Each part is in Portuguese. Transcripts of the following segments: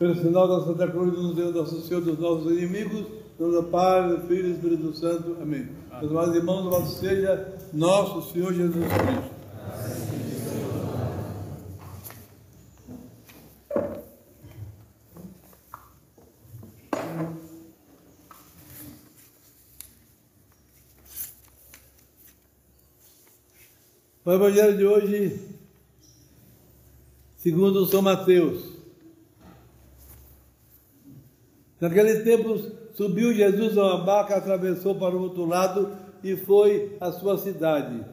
Pelo sinal da Santa Cruz, nos deu nosso Senhor dos nossos inimigos, do Pai, do Filho e do Espírito Santo. Amém. Meus amados irmãos, louvado seja nosso Senhor Jesus Cristo. O Evangelho de hoje, segundo São Mateus. Naqueles tempos, subiu Jesus a uma barca, atravessou para o outro lado e foi à sua cidade.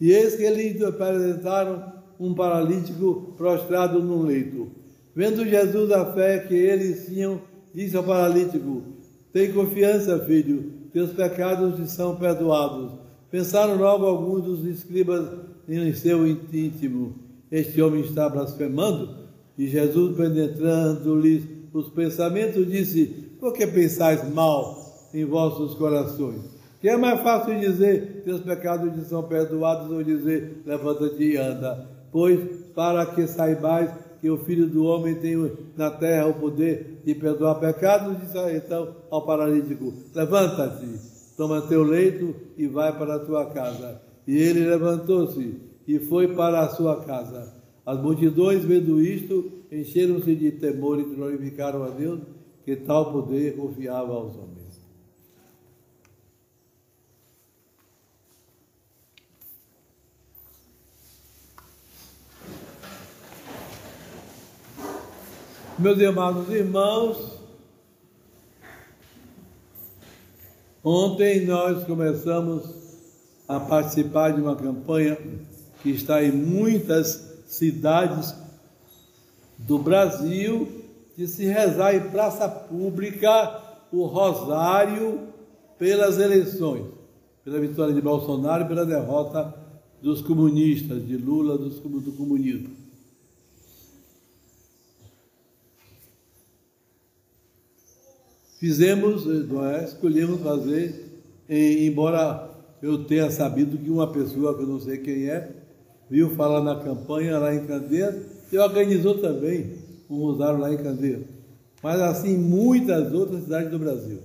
E eis que lhe apresentaram um paralítico prostrado num leito. Vendo Jesus a fé que eles tinham, disse ao paralítico: tem confiança, filho, teus pecados te são perdoados. Pensaram logo alguns dos escribas em seu íntimo: este homem está blasfemando? E Jesus, penetrando-lhes os pensamentos, disse: por que pensais mal em vossos corações? Que é mais fácil dizer: teus pecados te são perdoados, ou dizer: levanta-te e anda? Pois, para que saibais que o Filho do Homem tem na terra o poder de perdoar pecados, disse então ao paralítico: levanta-te, toma teu leito e vai para a tua casa. E ele levantou-se e foi para a sua casa. As multidões, vendo isto, encheram-se de temor e glorificaram a Deus, que tal poder confiava aos homens. Meus amados irmãos, ontem nós começamos a participar de uma campanha que está em muitas cidades do Brasil, de se rezar em praça pública o rosário pelas eleições, pela vitória de Bolsonaro e pela derrota dos comunistas, de Lula, do comunismo. Escolhemos fazer, embora eu tenha sabido que uma pessoa, que eu não sei quem é, viu falar na campanha lá em Candeias e organizou também um rosário lá em Candeias. Mas assim, muitas outras cidades do Brasil.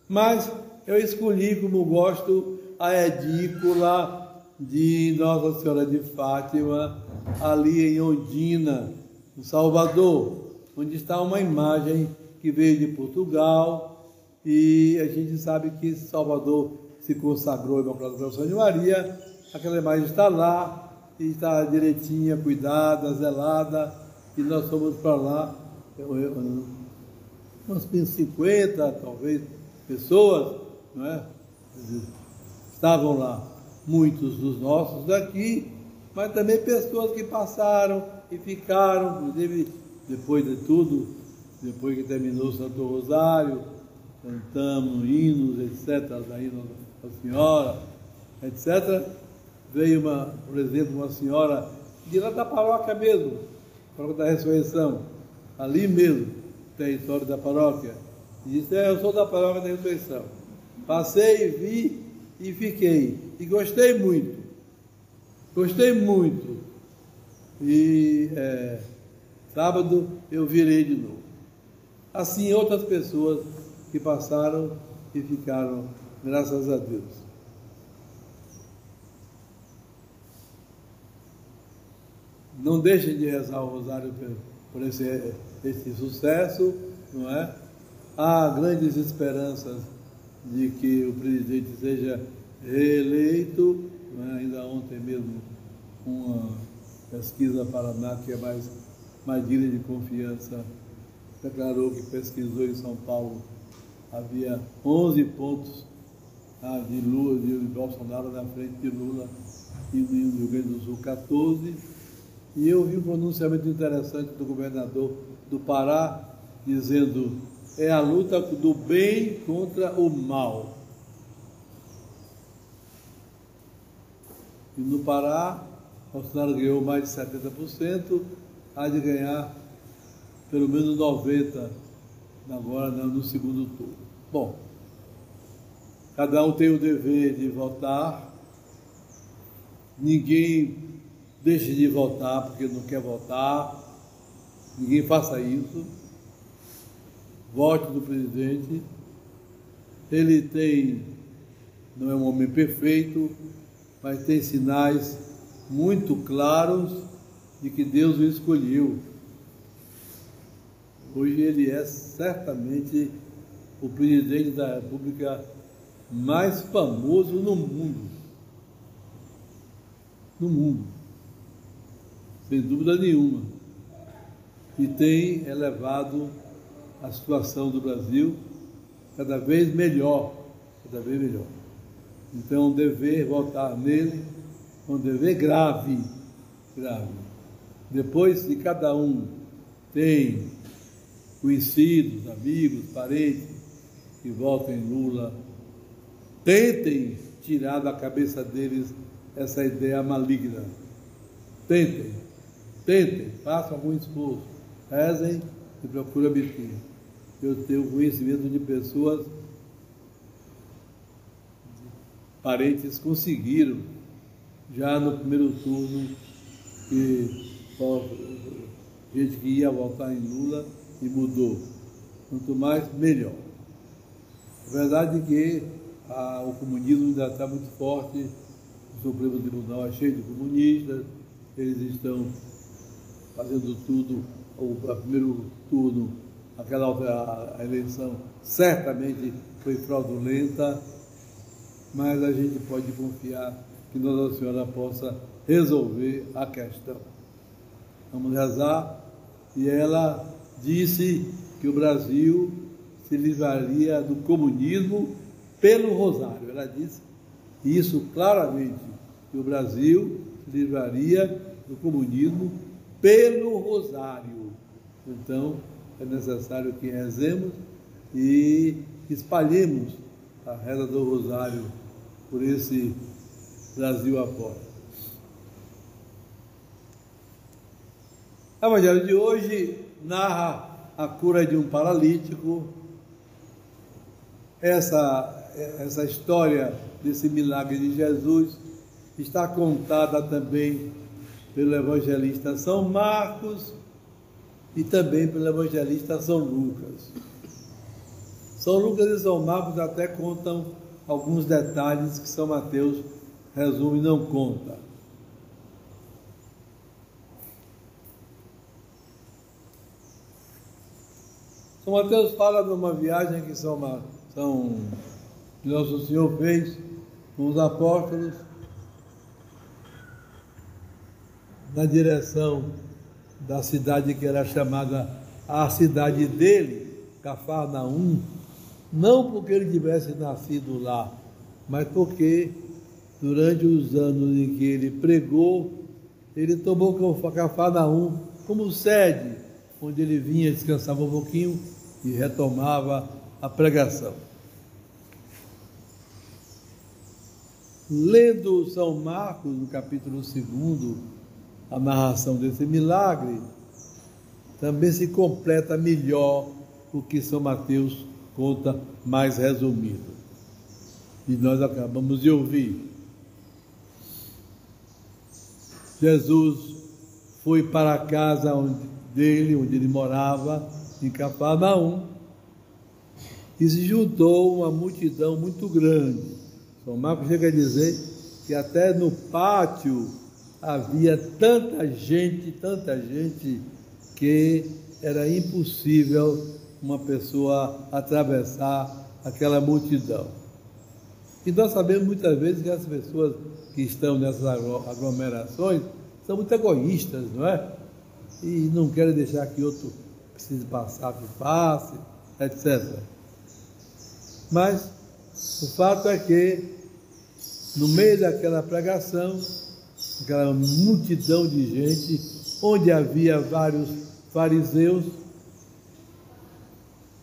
Mas eu escolhi, como gosto, a edícula de Nossa Senhora de Fátima, ali em Ondina, no Salvador, onde está uma imagem que veio de Portugal, e a gente sabe que Salvador se consagrou em Imaculada Conceição de Maria. Aquela imagem está lá, e está direitinha, cuidada, zelada, e nós fomos para lá, umas 50, talvez, pessoas, não é? Estavam lá, muitos dos nossos daqui, mas também pessoas que passaram e ficaram, inclusive, depois de tudo, depois que terminou o Santo Rosário, cantamos hinos, etc., daí Nossa Senhora, etc., veio, por exemplo, uma senhora de lá da paróquia mesmo, paróquia da Ressurreição, ali mesmo, território da paróquia, e disse: eu sou da paróquia da Ressurreição. Passei, vi e fiquei, e gostei muito, e sábado eu virei de novo. Assim, outras pessoas que passaram e ficaram, graças a Deus. Não deixem de rezar o rosário por esse sucesso, não é? Há grandes esperanças de que o presidente seja reeleito, não é? Ainda ontem mesmo, uma pesquisa Paraná, que é mais digna de confiança, declarou que pesquisou em São Paulo, havia 11 pontos de Lula, de Bolsonaro na frente de Lula, e no Rio Grande do Sul 14. E eu vi um pronunciamento interessante do governador do Pará, dizendo: é a luta do bem contra o mal. E no Pará, Bolsonaro ganhou mais de 70%, há de ganhar pelo menos 90% agora no segundo turno. Bom, cada um tem o dever de votar, ninguém deixe de votar porque não quer votar, Ninguém faça isso. Vote do presidente. Ele não é um homem perfeito, mas tem sinais muito claros de que Deus o escolheu. Hoje ele é certamente o presidente da República mais famoso no mundo. No mundo. Sem dúvida nenhuma. E tem elevado a situação do Brasil cada vez melhor. Cada vez melhor. Então, é um dever votar nele, um dever grave. Grave. Depois, se cada um tem conhecidos, amigos, parentes que votem em Lula, tentem tirar da cabeça deles essa ideia maligna. Tentem, façam algum esforço, rezem e procurem obter. Eu tenho conhecimento de pessoas, parentes conseguiram, já no primeiro turno, gente que ia votar em Lula e mudou. Quanto mais, melhor. A verdade é que o comunismo ainda está muito forte, o Supremo Tribunal é cheio de comunistas, eles estão fazendo tudo, o primeiro turno, a eleição certamente foi fraudulenta, mas a gente pode confiar que Nossa Senhora possa resolver a questão. Vamos rezar. E ela disse que o Brasil se livraria do comunismo pelo rosário. Ela disse isso claramente, que o Brasil se livraria do comunismo pelo rosário. Então, é necessário que rezemos e espalhemos a reza do rosário por esse Brasil afora. O Evangelho de hoje narra a cura de um paralítico. Essa história desse milagre de Jesus está contada também pelo evangelista São Marcos e também pelo evangelista São Lucas. São Lucas e São Marcos até contam alguns detalhes que São Mateus resume e não conta. São Mateus fala de uma viagem que Nosso Senhor fez com os apóstolos na direção da cidade que era chamada a cidade dele, Cafarnaum, não porque ele tivesse nascido lá, mas porque durante os anos em que ele pregou, ele tomou Cafarnaum como sede, onde ele vinha, descansava um pouquinho e retomava a pregação. Lendo São Marcos, no capítulo 2, a narração desse milagre, também se completa melhor o que São Mateus conta mais resumido. E nós acabamos de ouvir. Jesus foi para a casa onde ele morava, em Cafarnaum, e se juntou uma multidão muito grande. São Marcos chega a dizer que até no pátio havia tanta gente, que era impossível uma pessoa atravessar aquela multidão. E nós sabemos muitas vezes que as pessoas que estão nessas aglomerações são muito egoístas, não é? E não querem deixar que outro precise passar, que passe, etc. Mas o fato é que, no meio daquela pregação, aquela multidão de gente, onde havia vários fariseus,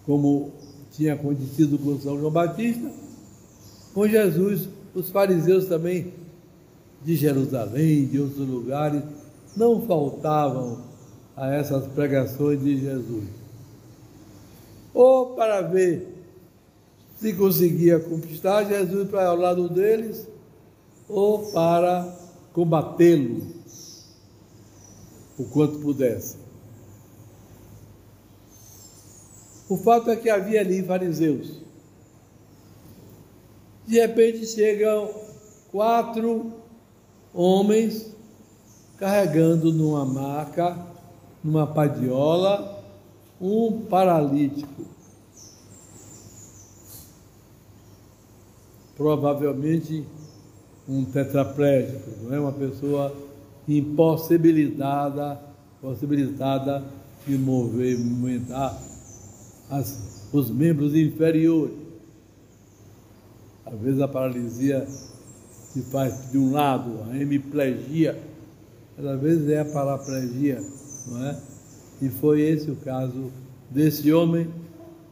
como tinha acontecido com São João Batista, com Jesus, os fariseus também de Jerusalém, de outros lugares, não faltavam a essas pregações de Jesus. Ou para ver se conseguia conquistar Jesus para ao lado deles, ou para combatê-lo o quanto pudesse. O fato é que havia ali fariseus. De repente chegam 4 homens carregando numa maca, numa padiola, um paralítico. Provavelmente um tetraplégico, não é? Uma pessoa impossibilitada de movimentar os membros inferiores. Às vezes a paralisia se faz de um lado, a hemiplegia, às vezes é a paraplegia, não é? E foi esse o caso desse homem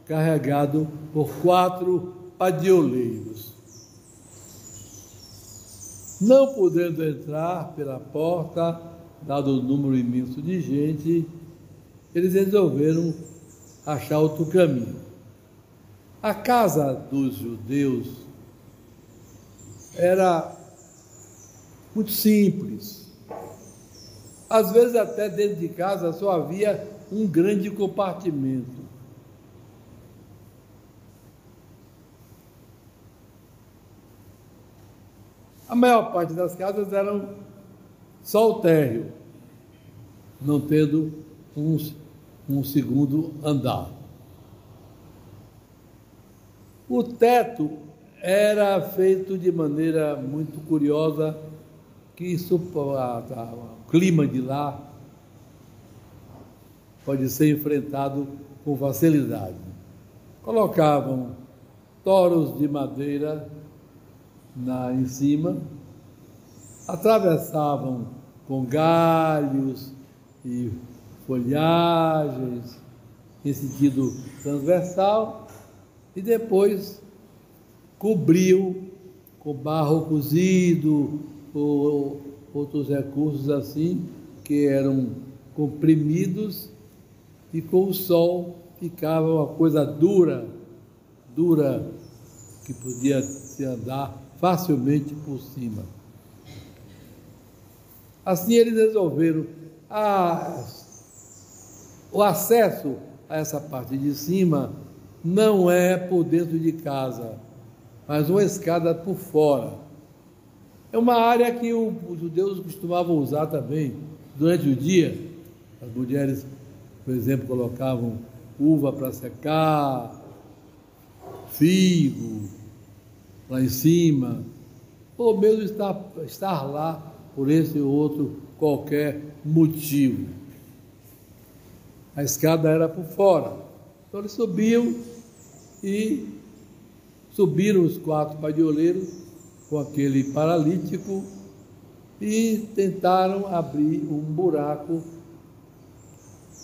carregado por 4 padioleiros. Não podendo entrar pela porta, dado o número imenso de gente, eles resolveram achar outro caminho. A casa dos judeus era muito simples. Às vezes até dentro de casa só havia um grande compartimento. A maior parte das casas eram só o térreo, não tendo um segundo andar. O teto era feito de maneira muito curiosa, que o clima de lá pode ser enfrentado com facilidade. Colocavam toros de madeira em cima, atravessavam com galhos e folhagens em sentido transversal e depois cobriam com barro cozido ou outros recursos assim que eram comprimidos, e com o sol ficava uma coisa dura que podia se andar facilmente por cima. Assim eles resolveram o acesso a essa parte de cima não é por dentro de casa, mas uma escada por fora. É uma área que os judeus costumavam usar também durante o dia. As mulheres, por exemplo, colocavam uva para secar, figo lá em cima, ou mesmo estar lá por esse ou outro qualquer motivo. A escada era por fora. Então eles subiram os 4 padioleiros com aquele paralítico e tentaram abrir um buraco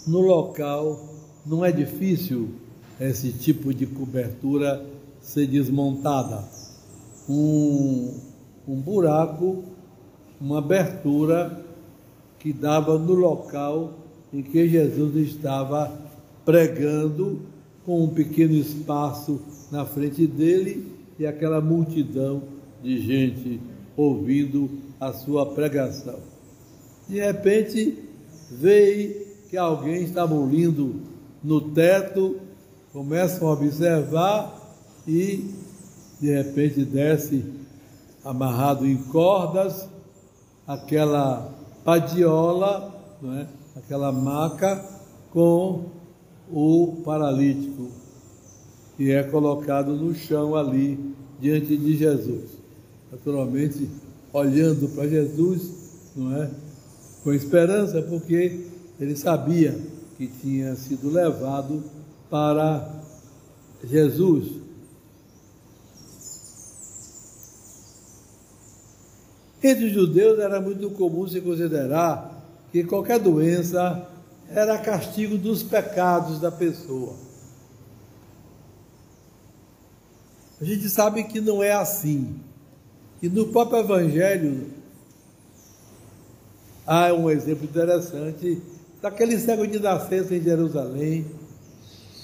no local. Não é difícil esse tipo de cobertura ser desmontada. Um buraco, uma abertura que dava no local em que Jesus estava pregando, com um pequeno espaço na frente dele e aquela multidão de gente ouvindo a sua pregação. De repente, veio que alguém estava lindo no teto, começam a observar e, de repente, desce amarrado em cordas aquela padiola, não é? Aquela maca com o paralítico, que é colocado no chão ali diante de Jesus. Naturalmente, olhando para Jesus, não é? Com esperança, porque ele sabia que tinha sido levado para Jesus. Entre os judeus era muito comum se considerar que qualquer doença era castigo dos pecados da pessoa. A gente sabe que não é assim. E no próprio Evangelho há um exemplo interessante daquele cego de nascença em Jerusalém,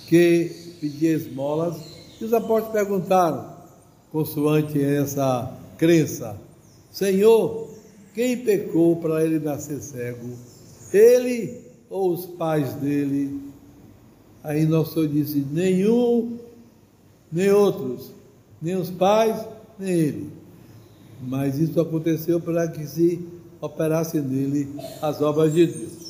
que pedia esmolas, e os apóstolos perguntaram, consoante essa crença: Senhor, quem pecou para ele nascer cego? Ele ou os pais dele? Aí nosso Senhor disse: nenhum, nem outros, nem os pais, nem ele. Mas isso aconteceu para que se operasse nele as obras de Deus.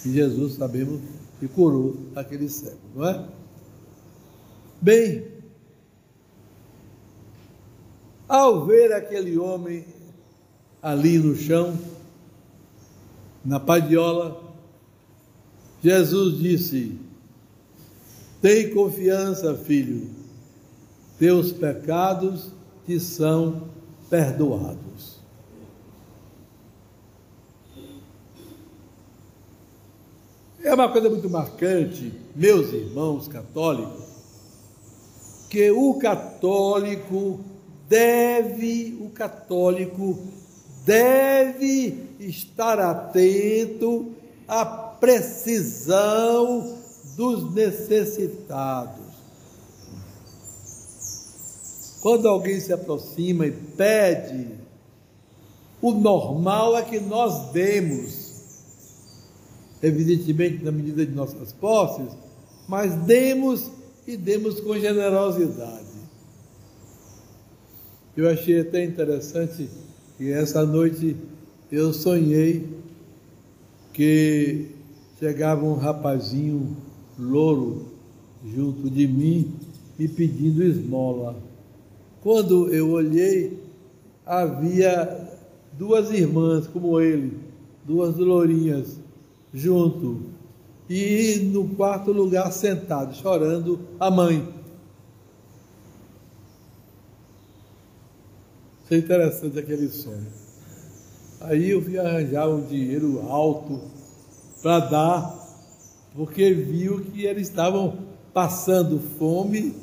E Jesus, sabemos, que curou aquele cego, não é? Bem, ao ver aquele homem ali no chão, na padiola, Jesus disse: tem confiança, filho, teus pecados te são perdoados. É uma coisa muito marcante, meus irmãos católicos, que o católico deve estar atento à precisão dos necessitados. Quando alguém se aproxima e pede, o normal é que nós demos, evidentemente na medida de nossas posses, mas demos e demos com generosidade. Eu achei até interessante que essa noite eu sonhei que chegava um rapazinho louro junto de mim me pedindo esmola. Quando eu olhei, havia duas irmãs como ele, duas lourinhas junto, e no quarto lugar sentado, chorando, a mãe. Isso é interessante aquele sonho. Aí eu fui arranjar um dinheiro alto para dar, porque viu que eles estavam passando fome,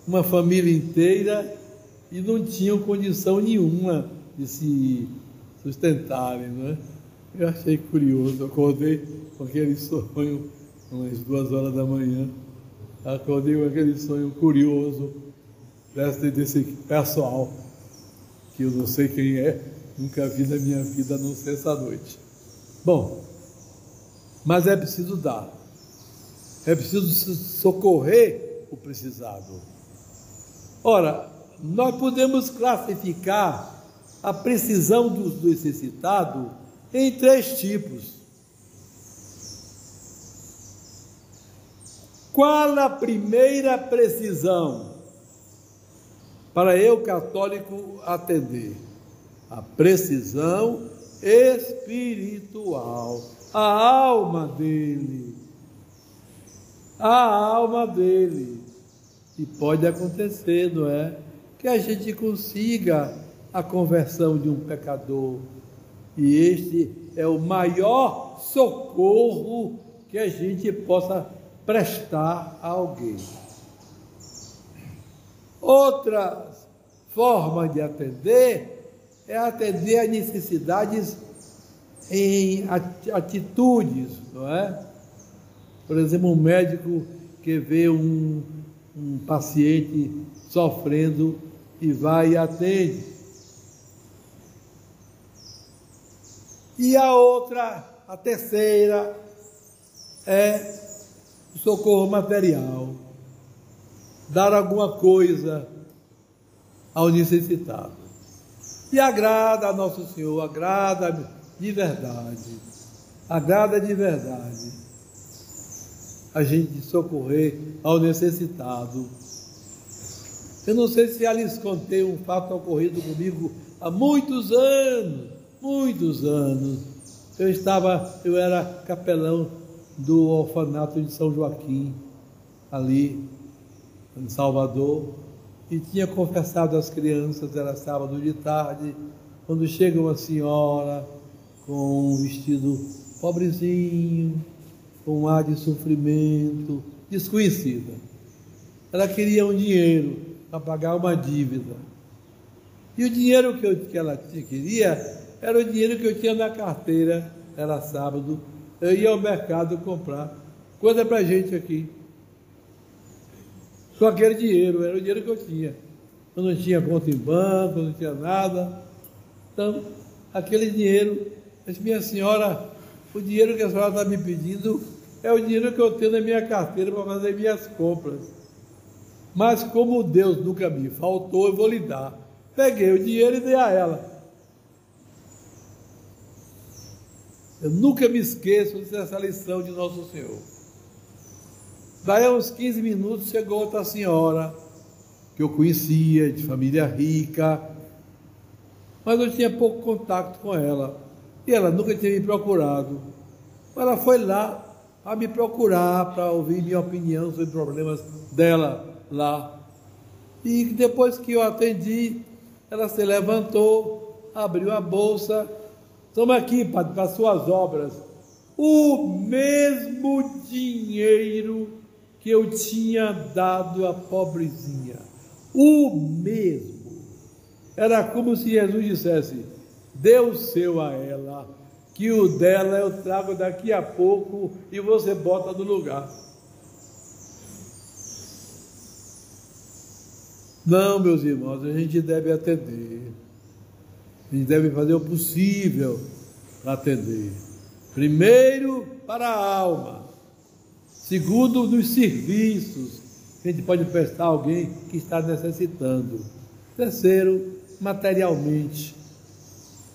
uma família inteira, e não tinham condição nenhuma de se sustentarem, não é? Eu achei curioso, acordei com aquele sonho, umas 2 horas da manhã, acordei com aquele sonho curioso desse pessoal, que eu não sei quem é, nunca vi na minha vida a não ser essa noite. Bom, mas é preciso dar, é preciso socorrer o precisado. Ora, nós podemos classificar a precisão do necessitado em 3 tipos. Qual a primeira precisão para eu, católico, atender? A precisão espiritual, a alma dele. A alma dele. E pode acontecer, não é? Que a gente consiga a conversão de um pecador. E este é o maior socorro que a gente possa prestar a alguém. Outra forma de atender é atender a necessidades em atitudes, não é? Por exemplo, um médico que vê um paciente sofrendo e vai e atende. E a terceira é o socorro material, dar alguma coisa ao necessitado. E agrada a Nosso Senhor, agrada de verdade a gente socorrer ao necessitado. Eu não sei se já lhes contei um fato ocorrido comigo há muitos anos. Eu era capelão do orfanato de São Joaquim, ali em Salvador, e tinha confessado às crianças, era sábado de tarde, quando chega uma senhora com um vestido pobrezinho, com um ar de sofrimento, desconhecida. Ela queria um dinheiro para pagar uma dívida. E o dinheiro que ela queria era o dinheiro que eu tinha na carteira, era sábado, eu ia ao mercado comprar coisa para a gente aqui. Só aquele dinheiro, era o dinheiro que eu tinha. Eu não tinha conta em banco, não tinha nada. Então, aquele dinheiro, mas minha senhora, o dinheiro que a senhora está me pedindo é o dinheiro que eu tenho na minha carteira para fazer minhas compras. Mas como Deus nunca me faltou, eu vou lhe dar. Peguei o dinheiro e dei a ela. Eu nunca me esqueço dessa lição de Nosso Senhor. Daí a uns 15 minutos chegou outra senhora, que eu conhecia, de família rica, mas eu tinha pouco contato com ela. E ela nunca tinha me procurado. Ela foi lá a me procurar para ouvir minha opinião sobre problemas dela lá. E depois que eu atendi, ela se levantou, abriu a bolsa. Toma aqui, padre, para suas obras. O mesmo dinheiro que eu tinha dado à pobrezinha. O mesmo. Era como se Jesus dissesse: dê o seu a ela, que o dela eu trago daqui a pouco e você bota no lugar. Não, meus irmãos, a gente deve atender. A gente deve fazer o possível para atender. Primeiro, para a alma. Segundo, nos serviços que a gente pode prestar a alguém que está necessitando. Terceiro, materialmente,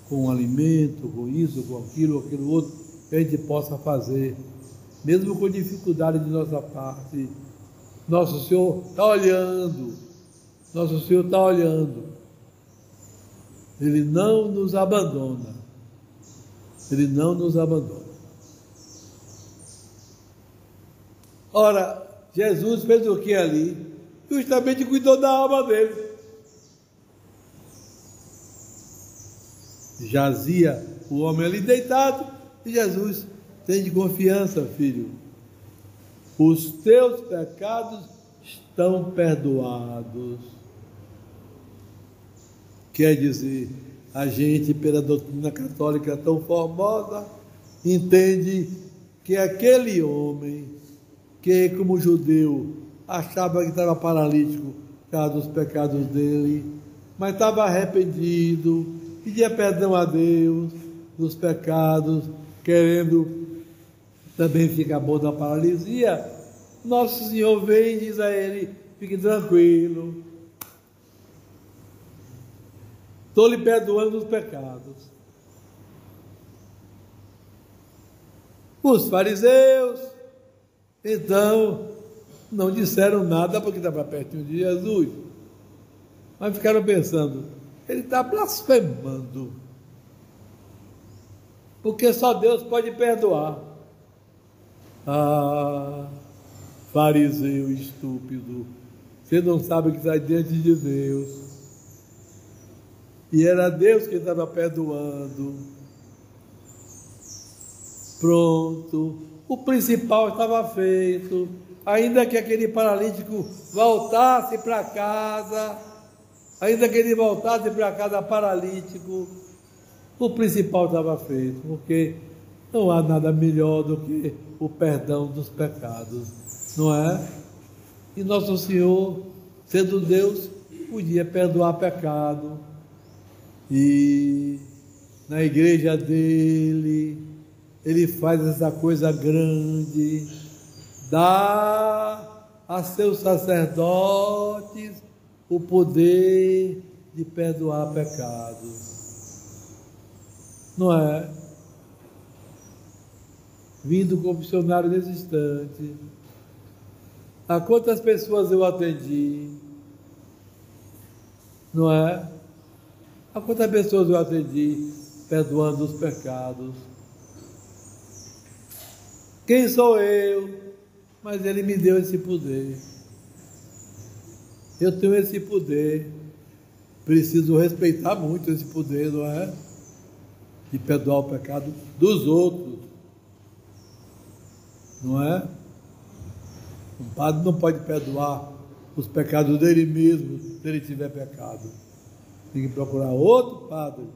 com alimento, com isso, com aquilo outro, que a gente possa fazer, mesmo com dificuldade de nossa parte. Nosso Senhor está olhando, Nosso Senhor está olhando. Ele não nos abandona. Ele não nos abandona. Ora, Jesus fez o que ali? Justamente cuidou da alma dele. Jazia o homem ali deitado, e Jesus: tem de confiança, filho. Os teus pecados estão perdoados. Quer dizer, a gente, pela doutrina católica tão formosa, entende que aquele homem, que como judeu achava que estava paralítico por causa dos pecados dele, mas estava arrependido, pedia perdão a Deus dos pecados, querendo também ficar bom da paralisia, Nosso Senhor vem e diz a ele: fique tranquilo, estou lhe perdoando os pecados. Os fariseus, então, não disseram nada porque estava pertinho de Jesus, mas ficaram pensando: ele está blasfemando, porque só Deus pode perdoar. Ah, fariseu estúpido, você não sabe o que está diante de Deus. E era Deus que estava perdoando. Pronto, o principal estava feito. Ainda que aquele paralítico voltasse para casa, paralítico, o principal estava feito, porque não há nada melhor do que o perdão dos pecados, não é? E Nosso Senhor, sendo Deus, podia perdoar pecado. E na igreja dele, ele faz essa coisa grande, dá a seus sacerdotes o poder de perdoar pecados, não é? Vim do confessionário nesse instante. A quantas pessoas eu atendi, não é? A quantas pessoas eu atendi perdoando os pecados? Quem sou eu? Mas Ele me deu esse poder. Eu tenho esse poder. Preciso respeitar muito esse poder, não é? De perdoar o pecado dos outros. Não é? Um padre não pode perdoar os pecados dele mesmo, se ele tiver pecado. Tem que procurar outro padre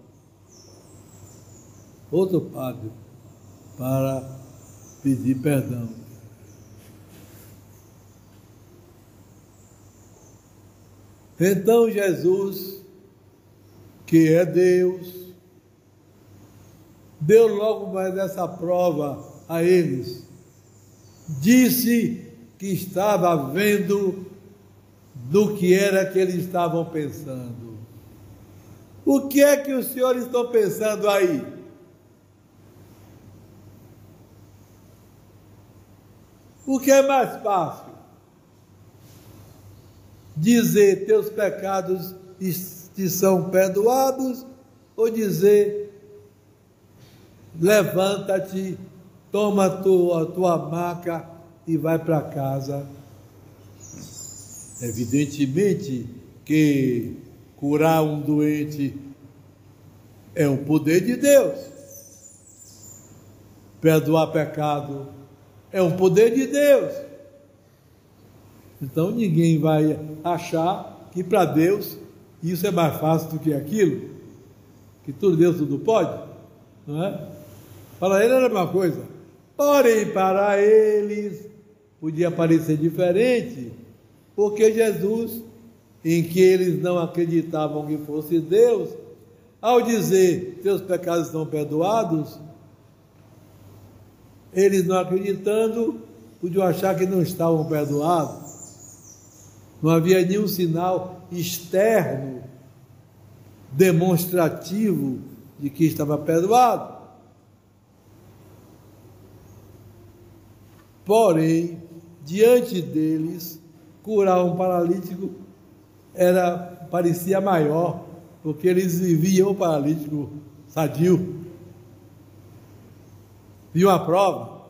para pedir perdão. Então Jesus, que é Deus, deu logo mais essa prova a eles. disse que estava vendo do que era que eles estavam pensando. O que é que os senhores estão pensando aí? O que é mais fácil? Dizer teus pecados te são perdoados, ou dizer levanta-te, toma a tua maca e vai para casa? Evidentemente que curar um doente é um poder de Deus. Perdoar pecado é um poder de Deus. Então ninguém vai achar que para Deus isso é mais fácil do que aquilo, que tudo Deus tudo pode, não é? Para ele era uma coisa, porém para eles podia parecer diferente, porque Jesus, em que eles não acreditavam que fosse Deus, ao dizer teus pecados estão perdoados, eles não acreditando, podiam achar que não estavam perdoados. Não havia nenhum sinal externo demonstrativo de que estava perdoado. Porém, diante deles, curar um paralítico parecia maior, porque eles viam o paralítico sadio. Viu a prova?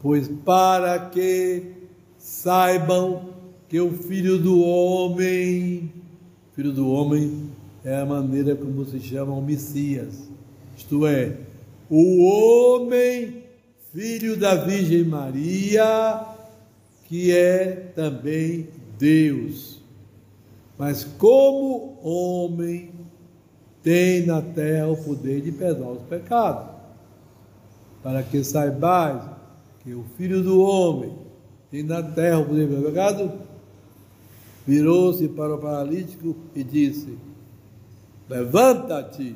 Pois para que saibam que o Filho do Homem é a maneira como se chama o Messias, isto é, o homem, filho da Virgem Maria, que é também Deus, mas como homem tem na terra o poder de perdoar os pecados, para que saibais que o Filho do Homem tem na terra o poder de perdoar os pecados. Virou-se para o paralítico e disse: levanta-te,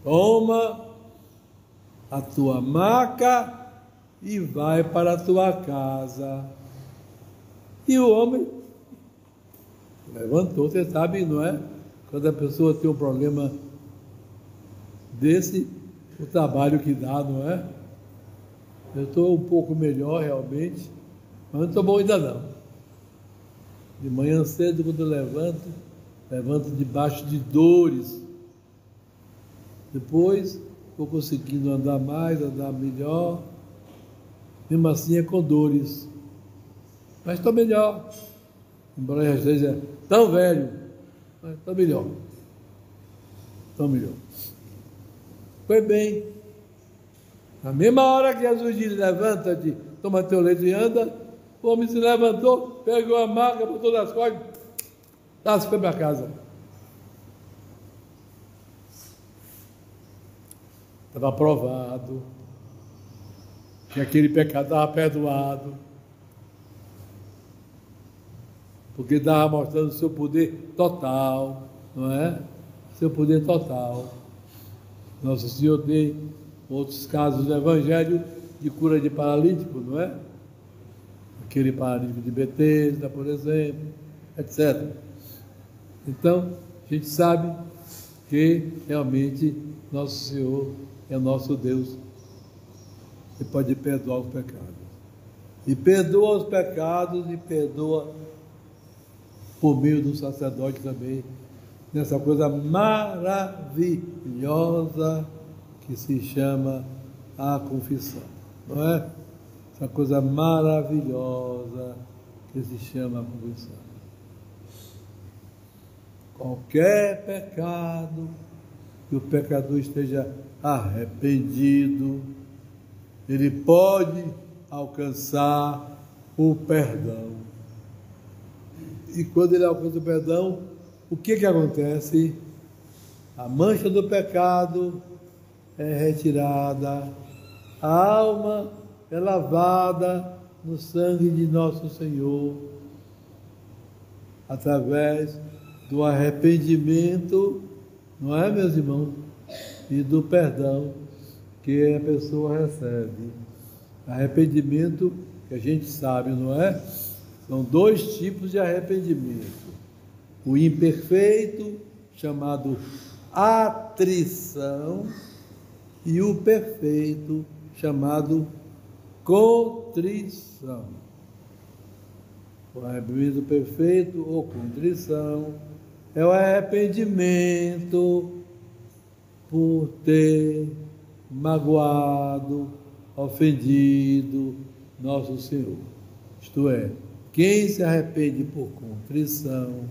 toma a tua maca e vai para a tua casa. E o homem levantou. Você sabe, não é? Quando a pessoa tem um problema desse, o trabalho que dá, não é? Eu estou um pouco melhor realmente, mas não estou bom ainda não. De manhã cedo, quando eu levanto debaixo de dores. Depois vou conseguindo andar mais, andar melhor. Mesmo assim é com dores. Mas estou melhor. Embora já esteja tão velho, mas estou melhor. Estou melhor. Foi bem. Na mesma hora que Jesus disse: levanta-te, toma teu leito e anda, o homem se levantou, pegou a maca, botou nas costas, foi para casa. Estava provado que aquele pecado estava perdoado, porque estava mostrando o seu poder total, não é? Seu poder total. Nosso Senhor tem outros casos do Evangelho de cura de paralítico, não é? Aquele paralítico de Betesda, por exemplo, etc. Então, a gente sabe que realmente nosso Senhor é nosso Deus e pode perdoar os pecados. E perdoa os pecados e perdoa por meio do sacerdote também, nessa coisa maravilhosa que se chama a confissão, não é? Essa coisa maravilhosa que se chama a confissão. Qualquer pecado que o pecador esteja arrependido, ele pode alcançar o perdão. E quando ele alcança o perdão, o que acontece? A mancha do pecado é retirada, a alma é lavada no sangue de nosso Senhor, através do arrependimento, não é, meus irmãos? E do perdão que a pessoa recebe. Arrependimento, que a gente sabe, não é? São dois tipos de arrependimento. O imperfeito, chamado atrição, e o perfeito, chamado contrição. O arrependimento perfeito ou contrição é o arrependimento por ter magoado, ofendido nosso Senhor. Isto é, quem se arrepende por contrição,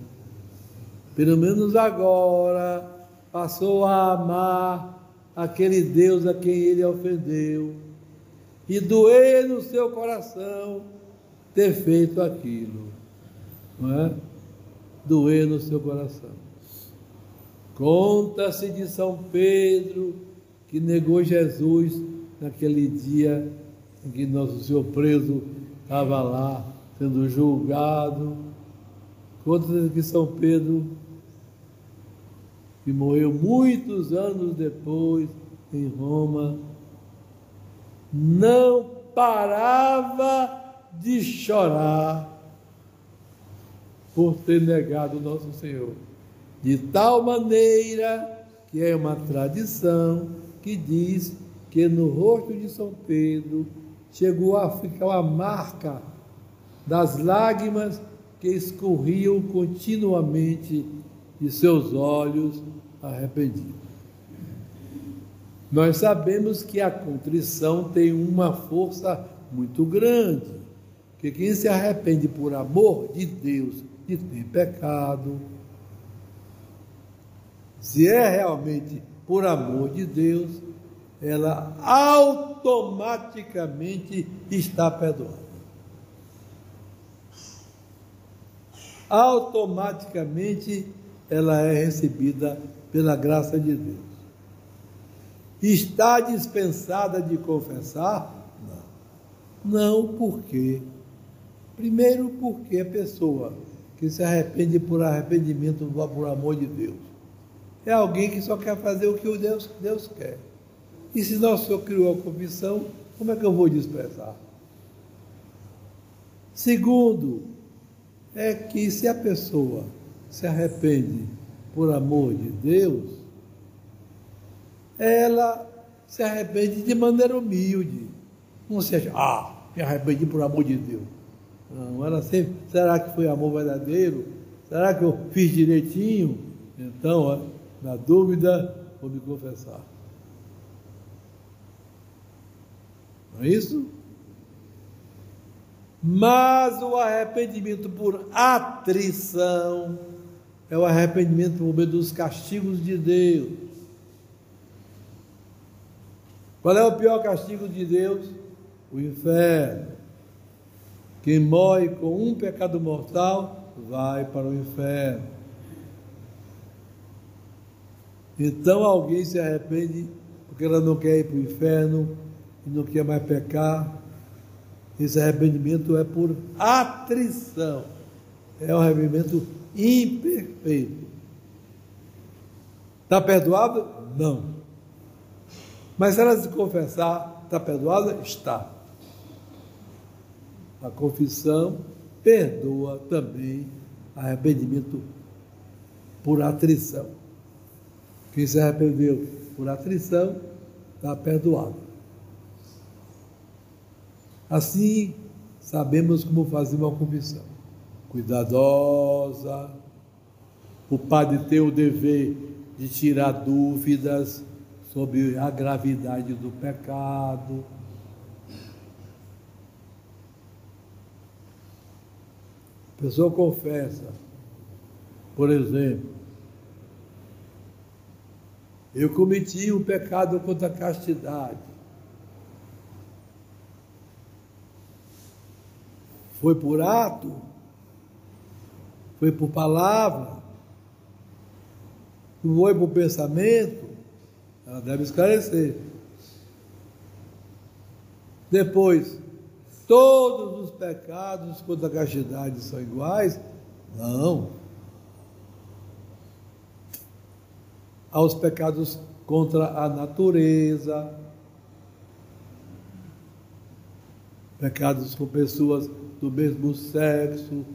pelo menos agora, passou a amar aquele Deus a quem ele ofendeu, e doer no seu coração ter feito aquilo, não é? Doer no seu coração. Conta-se de São Pedro, que negou Jesus naquele dia em que Nosso Senhor preso estava lá, sendo julgado. Conta-se que São Pedro, que morreu muitos anos depois em Roma, não parava de chorar por ter negado Nosso Senhor. De tal maneira que é uma tradição que diz que no rosto de São Pedro chegou a ficar uma marca das lágrimas que escorriam continuamente de seus olhos arrependidos. Nós sabemos que a contrição tem uma força muito grande, que quem se arrepende por amor de Deus de ter pecado, se é realmente por amor de Deus, ela automaticamente está perdoada. Automaticamente ela é recebida pela graça de Deus. Está dispensada de confessar? Não, por quê? Primeiro, porque a pessoa que se arrepende por arrependimento, por amor de Deus, é alguém que só quer fazer o que Deus quer. E se Nosso Senhor criou a confissão, como é que eu vou desprezar? Segundo, é que se a pessoa se arrepende por amor de Deus, ela se arrepende de maneira humilde. Não seja, me arrependi por amor de Deus. Não, ela sempre, será que foi amor verdadeiro? Será que eu fiz direitinho? Então, na dúvida, vou me confessar. Não é isso? Mas o arrependimento por atrição é o arrependimento por meio dos castigos de Deus. Qual é o pior castigo de Deus? O inferno. Quem morre com um pecado mortal vai para o inferno. Então alguém se arrepende porque ela não quer ir para o inferno e não quer mais pecar. Esse arrependimento é por atrição. É um arrependimento imperfeito. Está perdoado? Não. Mas se ela se confessar, está perdoada? Está. A confissão perdoa também arrependimento por atrição. Quem se arrependeu por atrição, está perdoado. Assim, sabemos como fazer uma confissão. Cuidadosa. O padre tem o dever de tirar dúvidas sobre a gravidade do pecado. A pessoa confessa, por exemplo, eu cometi um pecado contra a castidade. Foi por ato? Foi por palavra? Foi por pensamento? Ela deve esclarecer. Depois, todos os pecados contra a castidade são iguais? Não. Há os pecados contra a natureza, pecados com pessoas do mesmo sexo,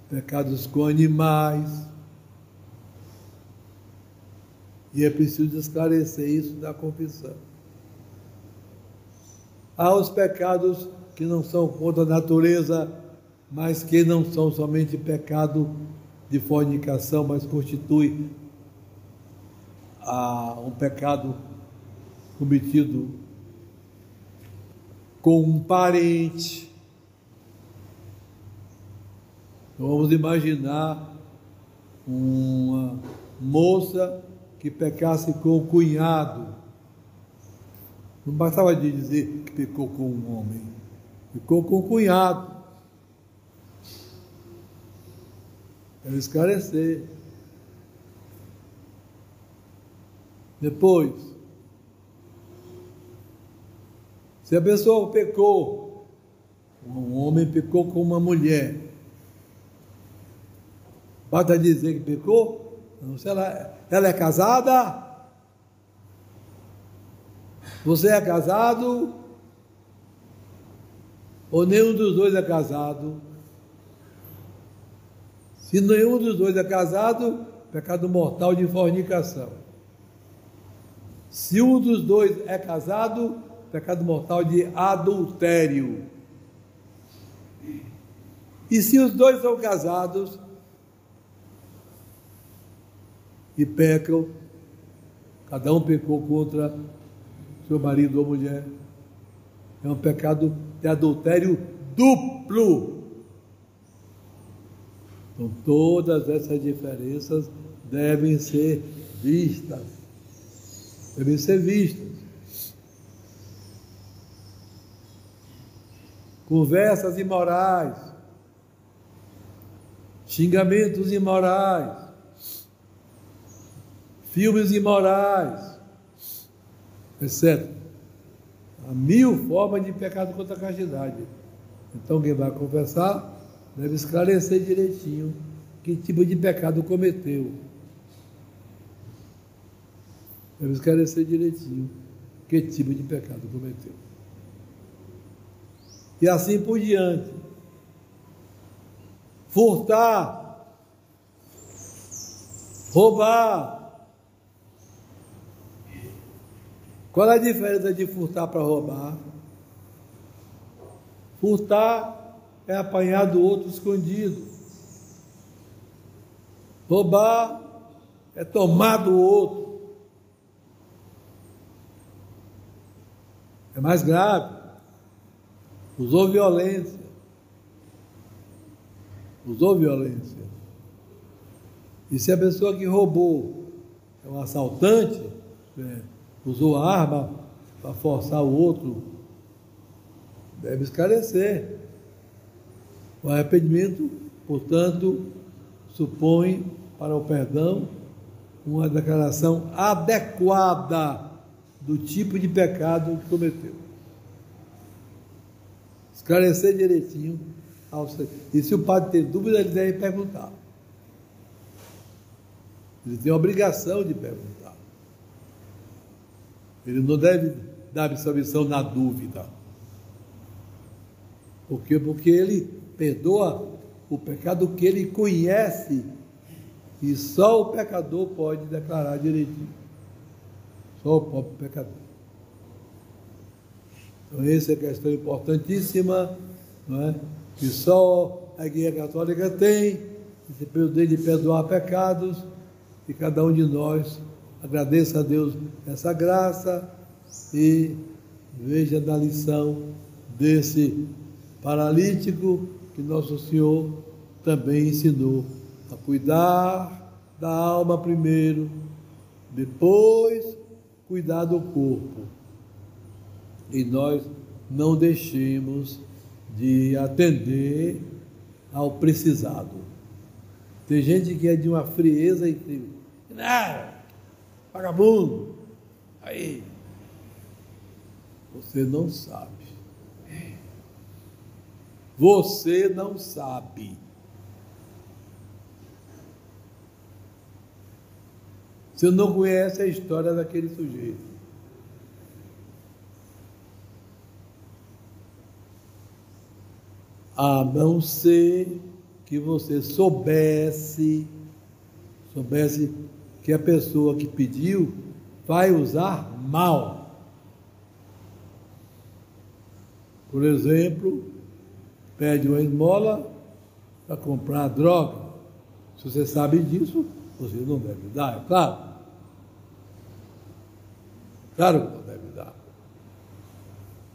pecados com animais. E é preciso esclarecer isso na confissão. Há os pecados que não são contra a natureza, mas que não são somente pecado de fornicação, mas constitui um pecado cometido com um parente. Então, vamos imaginar uma moça que pecasse com o cunhado. Não bastava de dizer que pecou com um homem, pecou com o cunhado. Deve esclarecer. Depois, se a pessoa pecou, um homem pecou com uma mulher, basta dizer que pecou? Não, se ela é casada? Você é casado? Ou nenhum dos dois é casado? Se nenhum dos dois é casado, pecado mortal de fornicação. Se um dos dois é casado, pecado mortal de adultério. E se os dois são casados e pecam, cada um pecou contra seu marido ou mulher, é um pecado de adultério duplo. Então, todas essas diferenças devem ser vistas. Devem ser vistas. Conversas imorais, xingamentos imorais, filmes imorais, etc. Há 1000 formas de pecado contra a castidade. Então, quem vai confessar deve esclarecer direitinho que tipo de pecado cometeu. Deve esclarecer direitinho que tipo de pecado cometeu. E assim por diante. Furtar, roubar. Qual é a diferença de furtar para roubar? Furtar é apanhar do outro escondido. Roubar é tomar do outro. É mais grave. Usou violência. Usou violência. E se a pessoa que roubou é um assaltante, usou a arma para forçar o outro, deve esclarecer. O arrependimento, portanto, supõe para o perdão uma declaração adequada do tipo de pecado que cometeu. Esclarecer direitinho. E se o padre tem dúvida, ele deve perguntar. Ele tem a obrigação de perguntar. Ele não deve dar absolvição na dúvida. Por quê? Porque ele perdoa o pecado que ele conhece, e só o pecador pode declarar direitinho. Só o próprio pecador. Então, essa é a questão importantíssima, não é? Que só a Igreja Católica tem esse poder de perdoar pecados, e cada um de nós agradeça a Deus essa graça e veja na lição desse paralítico que Nosso Senhor também ensinou a cuidar da alma primeiro, depois cuidar do corpo. E nós não deixemos de atender ao precisado. Tem gente que é de uma frieza incrível. Vagabundo. Aí. Você não sabe. Você não sabe. Você não conhece a história daquele sujeito. a não ser que você soubesse que a pessoa que pediu vai usar mal. Por exemplo, pede uma esmola para comprar droga. Se você sabe disso, você não deve dar, é claro. Claro que não deve dar.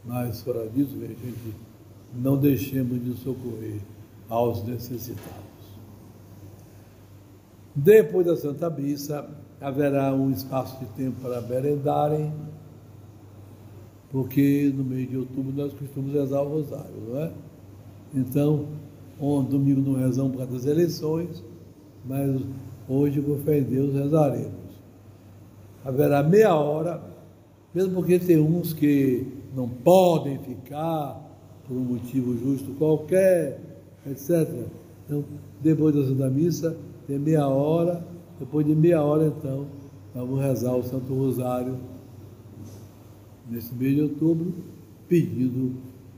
Mas fora disso, a gente não deixemos de socorrer aos necessitados. Depois da Santa Missa, haverá um espaço de tempo para merendarem, porque no mês de outubro nós costumamos rezar o rosário, não é? Então, domingo não rezamos por causa das eleições, mas hoje, com fé em Deus, rezaremos. Haverá meia hora, mesmo porque tem uns que não podem ficar por um motivo justo qualquer, etc. Então, depois da Santa Missa, tem meia hora, depois de meia hora, então, vamos rezar o Santo Rosário, nesse mês de outubro, pedindo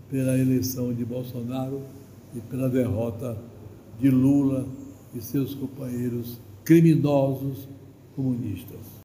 pela eleição de Bolsonaro e pela derrota de Lula e seus companheiros criminosos comunistas.